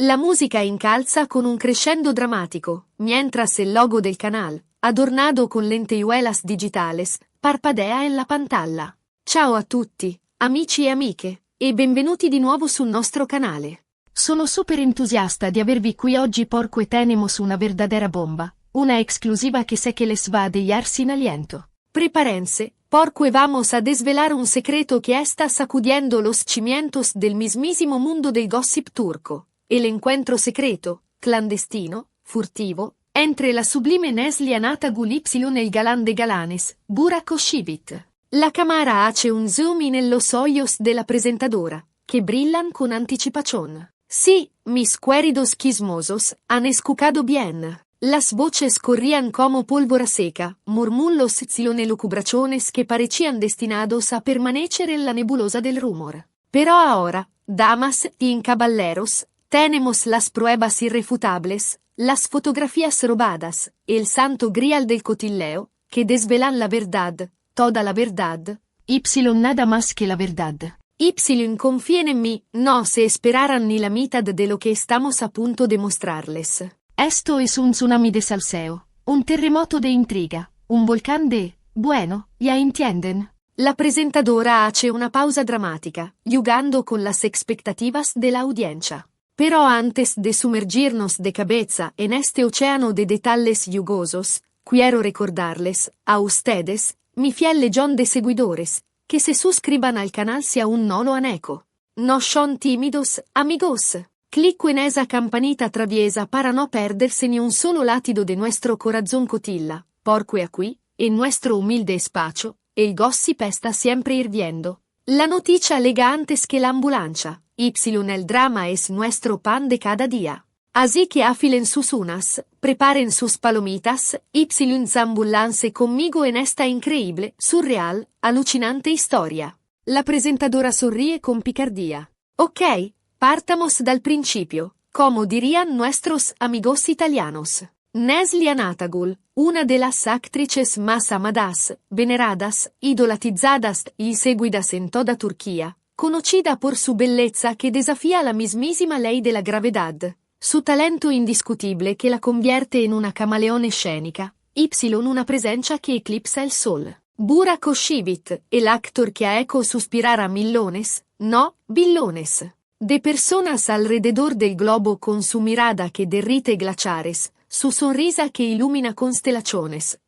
La música incalza con un crescendo dramático, mientras el logo del canal, adornado con lentejuelas digitales, parpadea en la pantalla. Ciao a tutti, amici e amiche, e benvenuti di nuovo sul nostro canale. Sono super entusiasta di avervi qui oggi porque tenemos una verdadera bomba, una exclusiva que sé que les va a dejar sin aliento. Prepárense, porque vamos a desvelar un secreto que está sacudiendo los cimientos del mismísimo mundo del gossip turco, el encuentro secreto, clandestino, furtivo, entre la sublime Neslihan Atagul y el galán de galanes, Burak Özçivit. La cámara hace un zoom in los ojos de la presentadora, que brillan con anticipación. Sí, mis queridos quismosos, han escuchado bien. Las voces corrían como pólvora seca, murmullos y lucubraciones que parecían destinados a permanecer en la nebulosa del rumor. Pero ahora, damas y caballeros, tenemos las pruebas irrefutables, las fotografías robadas, el santo grial del cotilleo, que desvelan la verdad, toda la verdad. Y nada más que la verdad. Y confíen en mí, no se esperaran ni la mitad de lo que estamos a punto de mostrarles. Esto es un tsunami de salseo, un terremoto de intriga, un volcán de, bueno, ya entienden. La presentadora hace una pausa dramática, jugando con las expectativas de la audiencia. Pero antes de sumergirnos de cabeza en este océano de detalles jugosos, quiero recordarles, a ustedes, mi fiel legión de seguidores, que se suscriban al canal si aún no lo han hecho. No son tímidos, amigos. Clic en esa campanita traviesa para no perderse ni un solo latido de nuestro corazón cotilla, porque aquí, en nuestro humilde espacio, el gossip está siempre hirviendo. La noticia llega antes que la ambulancia, el drama es nuestro pan de cada día. Así que afilen sus unas, preparen sus palomitas, zambullanse conmigo en esta increíble, surreal, alucinante historia. La presentadora sonríe con picardía. Ok, partamos dal principio, como dirían nuestros amigos italianos. Neslihan Atagul, una de las actrices más amadas, veneradas, idolatizadas y seguidas en toda Turquía, conocida por su belleza que desafía la mismísima ley de la gravedad, su talento indiscutible que la convierte en una camaleone escénica, una presencia que eclipsa el sol. Burak Özçivit, el actor que ha hecho suspirar a millones, no, billones, de personas alrededor del globo con su mirada que derrite glaciares, su sonrisa que ilumina constelaciones,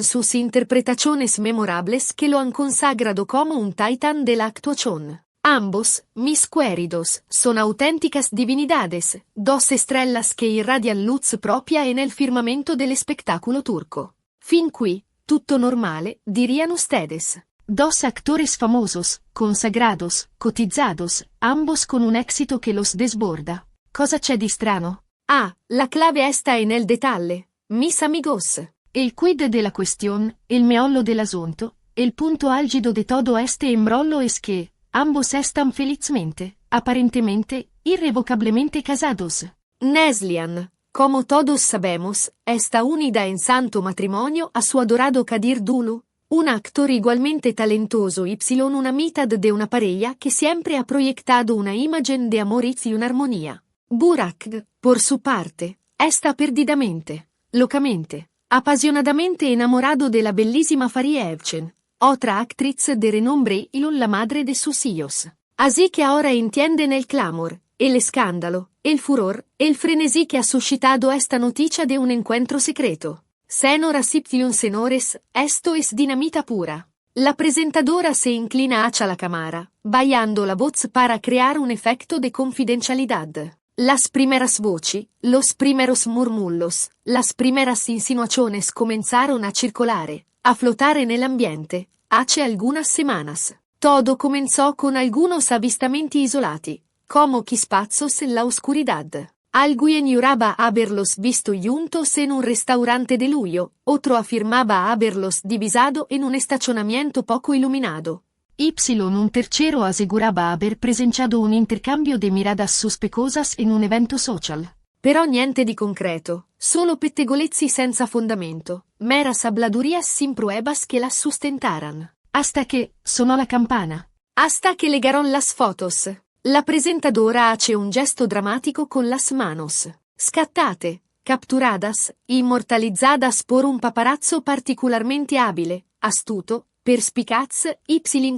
sus interpretaciones memorables que lo han consagrado como un titán de la actuación. Ambos, mis queridos, son auténticas divinidades, dos estrellas que irradian luz propia en el firmamento del espectáculo turco. Fin qui, tutto normale, dirían ustedes. Dos actores famosos, consagrados, cotizados, ambos con un éxito que los desborda. Cosa c'è di strano? Ah, la clave está en el detalle, mis amigos. El quid de la cuestión, el meollo del asunto, el punto álgido de todo este embrollo es que, ambos están felizmente, aparentemente, irrevocablemente casados. Neslihan, como todos sabemos, está unida en santo matrimonio a su adorado Kadir Dulu, un actor igualmente talentoso y una mitad de una pareja que siempre ha proyectado una imagen de amor y una armonía. Burak, por su parte, está perdidamente, locamente, apasionadamente enamorado de la bellísima Fariye Evcen, otra actriz de renombre y la madre de sus hijos. Así que ahora entienden el clamor, el escándalo, el furor, el frenesí que ha suscitado esta noticia de un encuentro secreto. Señoras y señores, esto es dinamita pura. La presentadora se inclina hacia la cámara, bajando la voz para crear un efecto de confidencialidad. Las primeras voci, los primeros murmullos, las primeras insinuaciones comenzaron a circolare, a flotar en el ambiente, hace algunas semanas. Todo comenzó con algunos avistamientos isolati, como chispazos en la oscuridad. Alguien juraba haberlos visto juntos en un restaurante de Luyo, otro afirmaba haberlos divisado en un estacionamiento poco iluminado. Un tercero aseguraba haber presenciado un intercambio de miradas sospechosas en un evento social. Però niente di concreto, solo pettegolezzi senza fondamento, meras habladurías sin pruebas que las sustentaran. Hasta que sonó la campana. Hasta que llegaron las fotos. La presentadora hace un gesto drammatico con las manos. Scattate, capturadas, immortalizzadas por un paparazzo particolarmente abile, astuto, perspicaz,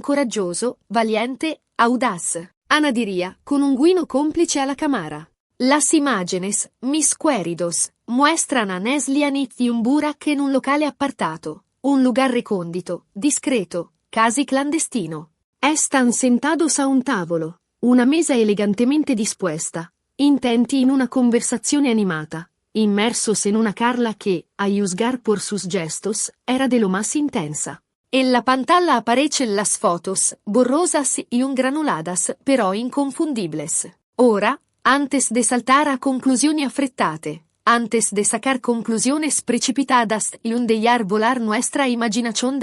coraggioso, valiente, audaz. Ana diría, con un guino cómplice a la cámara. Las imágenes, misqueridos, muestran a Neslihan Itzium Burak en un locale appartato, un lugar recondito, discreto, casi clandestino. Están sentados a un tavolo, una mesa elegantemente dispuesta, intenti in una conversazione animata, inmersos en una Carla que, a juzgar por sus gestos, era de lo más intensa. En la pantalla aparecen las fotos, borrosas y granuladas, pero inconfundibles. Ora, antes de saltar a conclusiones affrettate, antes de sacar conclusiones precipitadas y dejar volar nuestra imaginación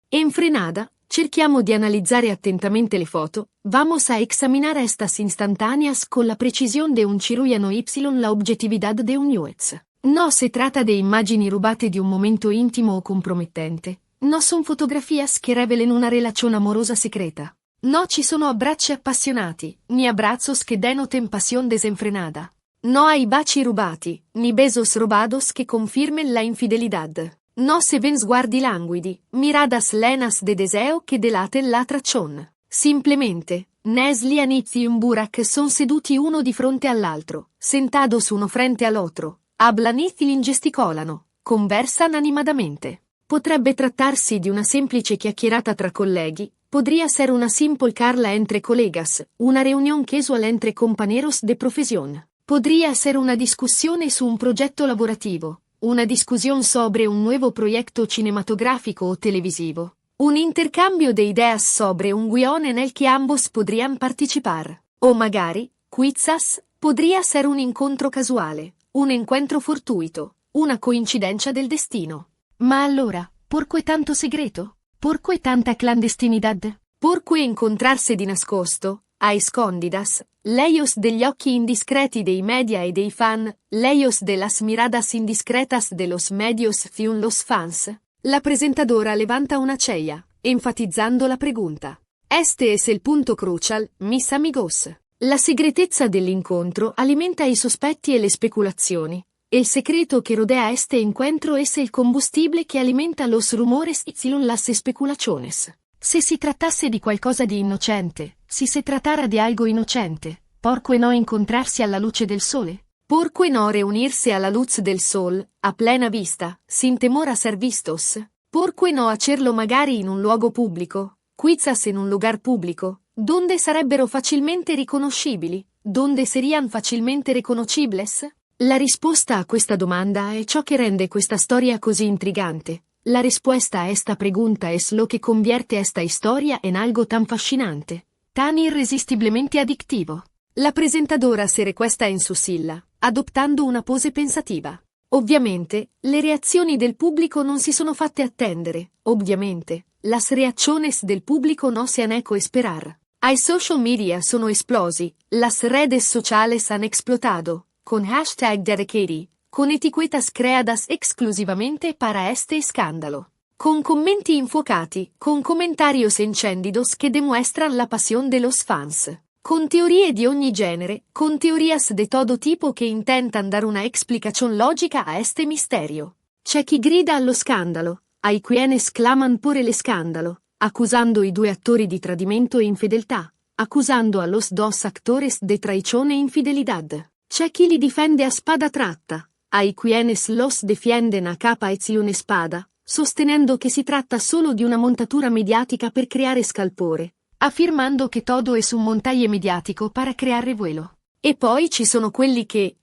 enfrenada, cerchiamo di analizzare attentamente le foto, vamos a examinar estas instantáneas con la precisión de un cirujano y la objetividad de un juez. No se trata de immagini rubate di un momento intimo o compromettente. No son fotografías che revelen una relazione amorosa secreta. No ci sono abbracci appassionati, ni abrazos que denoten pasión desenfrenada. No hay baci rubati, ni besos robados que confirmen la infidelidad. No se ven sguardi languidi, miradas lenas de deseo que delaten la atracción. Simplemente, Neslihan Itzium Burak son seduti uno di fronte all'altro, sentados uno frente all'altro, hablan y gesticolano, conversan animadamente. Potrebbe trattarsi di una semplice chiacchierata tra colleghi, podría ser una simple charla entre colegas, una reunión casual entre compañeros de profesión. Podría ser una discussione su un progetto lavorativo, una discussione sobre un nuevo proyecto cinematografico o televisivo, un intercambio de ideas sobre un guion en el que ambos podrían participar, o magari, quizás, podría ser un incontro casuale, un encuentro fortuito, una coincidencia del destino. Ma allora, ¿por qué tanto segreto? ¿Por qué tanta clandestinidad? ¿Por qué incontrarse di nascosto, a escondidas, lejos degli occhi indiscreti dei media e dei fan, lejos de las miradas indiscretas de los medios fiun los fans? La presentadora levanta una ceja, enfatizzando la pregunta. Este es el punto crucial, mis amigos. La segretezza dell'incontro alimenta i sospetti e le speculazioni. El secreto que rodea este encuentro es el combustible que alimenta los rumores y las especulaciones. Se si trattasse di qualcosa di innocente, si se trattara di algo innocente, ¿por qué no incontrarsi alla luce del sole? ¿Por qué no reunirse a la luz del sol, a plena vista, sin temor a ser vistos? ¿Por qué no hacerlo magari in un luogo pubblico, quizás en un lugar pubblico, donde sarebbero facilmente riconoscibili, donde serían facilmente reconocibles? La risposta a questa domanda è ciò che rende questa storia così intrigante. La respuesta a esta pregunta es lo que convierte esta historia en algo tan fascinante, tan irresistiblemente adictivo. La presentadora se recuesta en su silla, adoptando una pose pensativa. Ovviamente, le reazioni del pubblico non si sono fatte attendere. Ovviamente, las reacciones del público no se han hecho esperar. I social media sono esplosi, las redes sociales han explotado, con hashtag dedicated, con etiquetas creadas exclusivamente para este escándalo, con commenti infuocati, con comentarios encendidos que demuestran la pasión de los fans, con teorie di ogni genere, con teorías de todo tipo que intentan dar una explicación lógica a este misterio. C'è chi grida allo scandalo, hay quienes claman por el escándalo, accusando i due attori di tradimento e infedeltà, accusando a los dos actores de traición e infidelidad. C'è chi li difende a spada tratta, hay quienes los defienden a capa e espada, sostenendo che si tratta solo di una montatura mediática per creare scalpore, afirmando che todo es un montaje mediático para crear revuelo. E poi ci sono quelli che,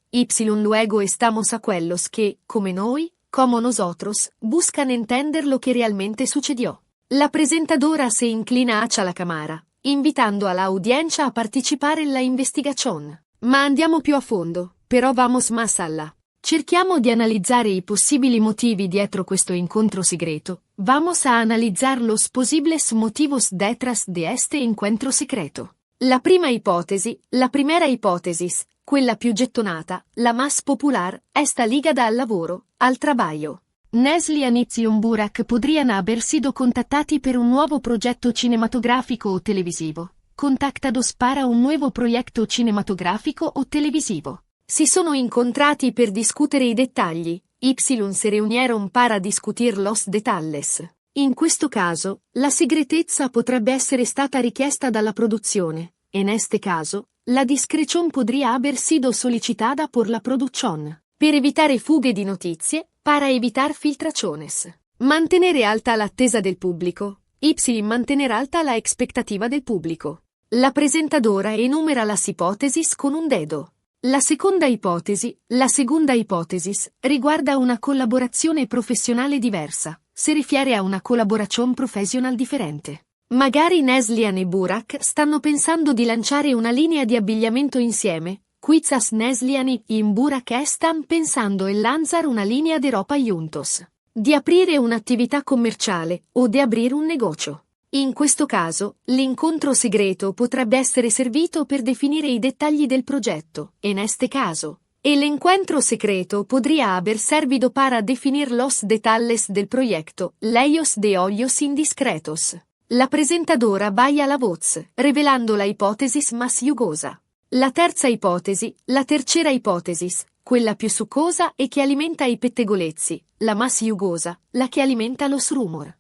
luego estamos a quellos que, come noi, como nosotros, buscan entender lo que realmente sucedió. La presentadora se inclina hacia la cámara, invitando a la audiencia a participare en la investigación. Ma andiamo più a fondo, però vamos más allá. Cerchiamo di analizzare i possibili motivi dietro questo incontro segreto. Vamos a analizzar los posibles motivos detrás de este encuentro secreto. La primera ipótesis, quella più gettonata, la más popular, está ligada al lavoro, al trabajo. Neslihan Itzium Burak podrían haber sido contattati per un nuovo progetto cinematografico o televisivo. contactados para un nuevo proyecto cinematográfico o televisivo. Si sono incontrati per discutere i dettagli, Y se reunieron para discutir los detalles. In questo caso, la segretezza potrebbe essere stata richiesta dalla produzione, en este caso, la discreción podría haber sido solicitada por la producción. Per evitare fughe di notizie, para evitar filtraciones. Mantenere alta l'attesa del pubblico. Y mantener alta la expectativa del pubblico. La presentadora enumera las hipótesis con un dedo. La segunda ipotesi, riguarda una collaborazione professionale diversa, si rifiere a una collaborazione professional differente. Magari Neslihan e Burak stanno pensando di lanciare una linea di abbigliamento insieme, quizás Neslihan y Burak están pensando en lanzar una linea de ropa juntos. Di aprire un'attività commerciale o di aprire un negozio. In questo caso, l'incontro segreto potrebbe essere servito per definire i dettagli del progetto, en este caso. El encuentro secreto podría haber servido para definir los detalles del proyecto, lejos de hoyos indiscretos. La presentadora balla la voz, revelando la ipotesi más jugosa. La tercera ipotesi, quella più succosa e che alimenta i pettegolezzi, la más jugosa, la che alimenta los rumor.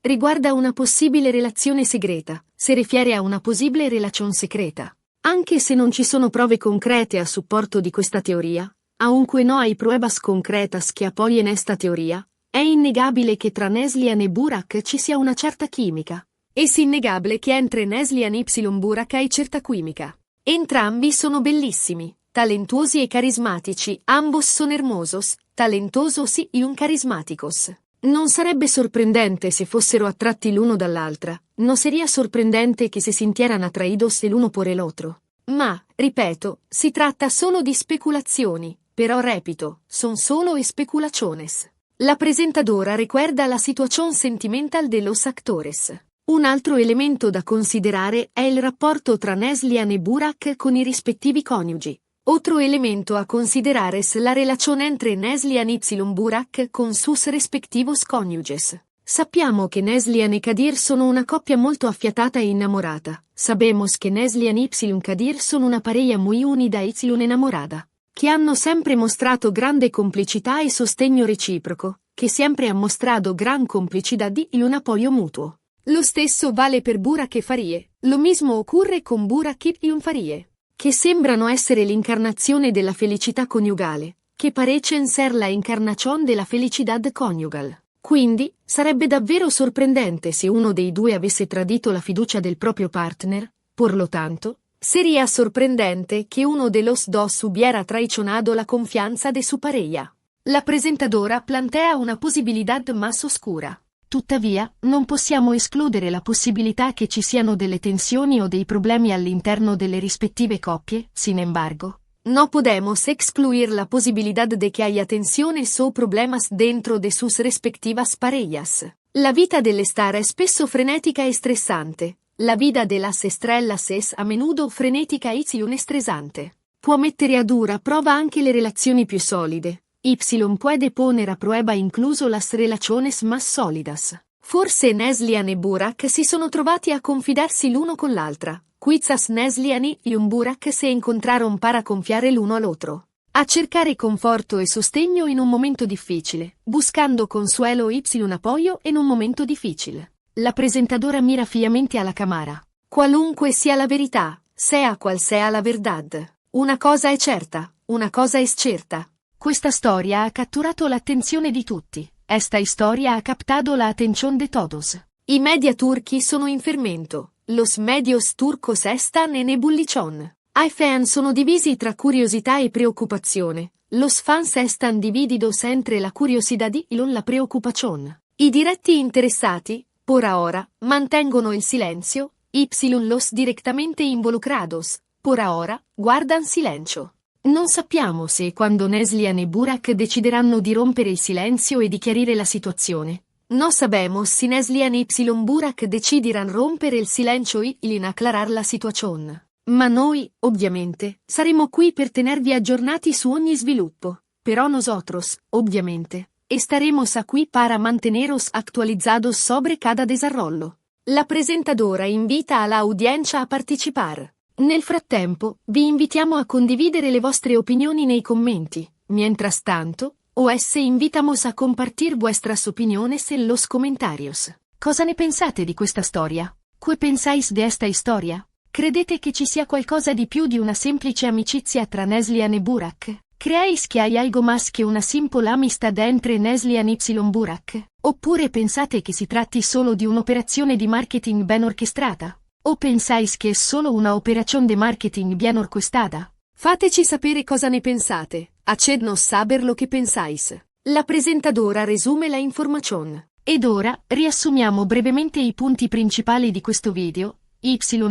Riguarda una possibile relazione segreta, si rifiere a una possibile relazione segreta. Anche se non ci sono prove concrete a supporto di questa teoria, aunque no hay pruebas concretas que apoyen esta teoria, è innegabile che tra Neslihan e Burak ci sia una certa chimica. Es innegabile che entre Neslihan y Burak hay certa química. Entrambi sono bellissimi, talentuosi e carismatici, ambos son hermosos, talentosos y un carismáticos. Non sarebbe sorprendente se fossero attratti l'uno dall'altra, no sería sorprendente che se sintieran atraídos el uno por el otro. Ma, ripeto, si tratta solo di speculazioni, però repito, son solo especulaciones. La presentadora recuerda la situación sentimental de los actores. Un altro elemento da considerare è il rapporto tra Neslihan e Burak con i rispettivi coniugi. Otro elemento a considerar es la relazione entre Neslihan y Burak con sus respectivos cónyuges. Sappiamo che Neslihan e Kadir sono una coppia molto affiatata e innamorata. Sabemos que Neslihan y Kadir sono una pareja muy unida y enamorada. Che hanno sempre mostrato grande complicità e sostegno reciproco, che sempre ha mostrato gran complicità y un apoyo mutuo. Lo stesso vale per Burak e Farie. Lo mismo ocurre con Burak y Farie. Che sembrano essere l'incarnazione della felicità coniugale, che parecen ser la encarnación della felicidad coniugal. Quindi, sarebbe davvero sorprendente se uno dei due avesse tradito la fiducia del proprio partner, por lo tanto, sería sorprendente che uno de los dos hubiera traicionado la confianza de su pareja. La presentadora plantea una possibilità más oscura. Tuttavia, non possiamo escludere la possibilità che ci siano delle tensioni o dei problemi all'interno delle rispettive coppie, sin embargo. No podemos excluir la posibilidad de que haya tensiones o problemas dentro de sus respectivas parejas. La vita delle star è spesso frenetica e stressante. La vida de las estrellas es a menudo frenetica y estresante. Può mettere a dura prova anche le relazioni più solide. Y puede poner a prueba incluso las relaciones más sólidas. Forse Neslihan e Burak si sono trovati a confidarsi l'uno con l'altra. Quizás Neslihan y Burak se encontraron para confiare l'uno all'altro. A cercare conforto e sostegno in un momento difficile, buscando consuelo y apoyo en un momento difficile. La presentadora mira fijamente alla cámara. Qualunque sia la verità, sea qual sea la verdad. Una cosa è certa, una cosa es certa. Questa storia ha catturato l'attenzione di tutti. Esta historia ha captado la atención de todos. I media turchi sono in fermento. Los medios turcos están en ebullición. I fan sono divisi tra curiosità e preoccupazione. Los fans están divididos entre la curiosidad y la preocupación. I diretti interessati, por ahora, mantengono il silenzio. Y los directamente involucrados, por ahora, guardan silencio. Non sappiamo se e quando Neslihan e Burak decideranno di rompere il silenzio e di chiarire la situazione. No sabemos si Neslihan y Burak decidiran rompere il silenzio y aclarar la situazione. Ma noi, ovviamente, saremo qui per tenervi aggiornati su ogni sviluppo. Però nosotros, ovviamente, estaremos aquí para manteneros actualizados sobre cada desarrollo. La presentadora invita all'audienza a partecipare. Nel frattempo, vi invitiamo a condividere le vostre opinioni nei commenti. Mientras tanto, os invitamos a compartir vuestras opiniones en los comentarios. Cosa ne pensate di questa storia? ¿Qué pensáis de esta historia? Credete che ci sia qualcosa di più di una semplice amicizia tra Neslihan e Burak? ¿Creéis que hay algo más que una simple amistad entre Neslihan y Burak? Oppure pensate che si tratti solo di un'operazione di marketing ben orchestrata? O pensáis che è solo una operación de marketing bien orquestada? Fateci sapere cosa ne pensate. Hacednos saber lo que pensáis. La presentadora resume la información. Ed ora, riassumiamo brevemente i punti principali di questo video.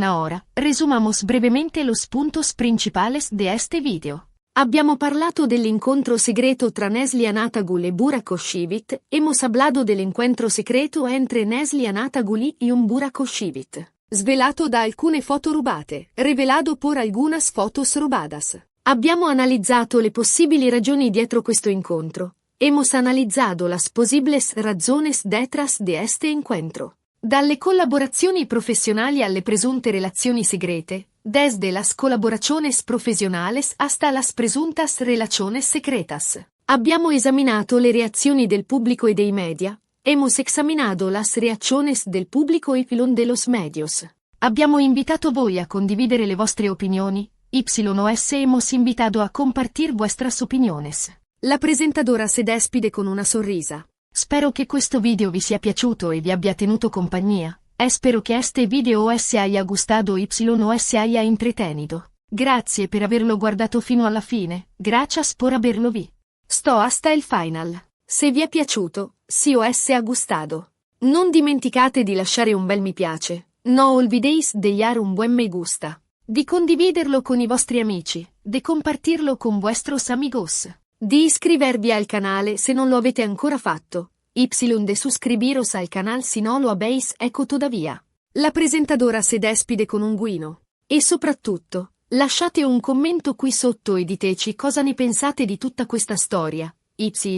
Ahora, resumamos brevemente los puntos principales de este video. Abbiamo parlato dell'incontro segreto tra Neslihan Atagul e Burak Oshivit. Hemos hablado del encuentro secreto entre Neslihan Atagul y un Burak Oshivit. Svelato da alcune foto rubate, revelado por algunas fotos robadas. Abbiamo analizzato le possibili ragioni dietro questo incontro. Hemos analizado las posibles razones detrás de este encuentro. Dalle collaborazioni professionali alle presunte relazioni segrete, desde las colaboraciones profesionales hasta las presuntas relaciones secretas. Abbiamo esaminato le reazioni del pubblico e dei media. Hemos examinado las reacciones del público y de los medios. Abbiamo invitato voi a condividere le vostre opinioni. Os hemos invitado a compartir vuestras opiniones. La presentadora se despide con una sorrisa. Spero che questo video vi sia piaciuto e vi abbia tenuto compagnia. Espero che este video os haya gustado y os haya entretenido. Grazie per averlo guardato fino alla fine. Gracias por haberlo vi. Sto hasta il final. Se vi è piaciuto, si os ha gustado. Non dimenticate di lasciare un bel mi piace. No olvidéis de dar un buen me gusta. Di condividerlo con i vostri amici. De compartirlo con vuestros amigos. Di iscrivervi al canale se non lo avete ancora fatto. De suscribiros al canal si no lo habéis hecho todavía. La presentadora se despide con un guino. E soprattutto, lasciate un commento qui sotto e diteci cosa ne pensate di tutta questa storia.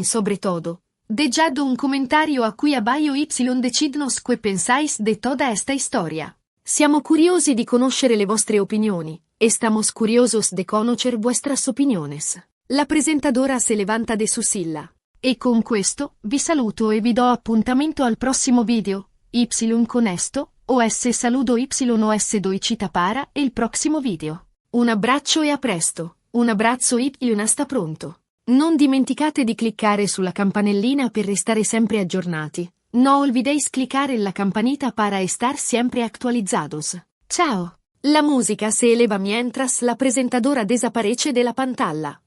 Sobre todo. Dejad un comentario a cui abaio decidnos que pensáis de toda esta historia. Siamo curiosi di conoscere le vostre opinioni. Estamos curiosos de conocer vuestras opiniones. La presentadora se levanta de su silla. E con questo, vi saluto e vi do appuntamento al prossimo video. Con esto, os saludo os doy cita para el próximo video. Un abbraccio e a presto. Un abbraccio hasta pronto. Non dimenticate di cliccare sulla campanellina per restare sempre aggiornati. No olvidéis clicar en la campanita para estar siempre actualizados. Ciao! La música se eleva mientras la presentadora desaparece de la pantalla.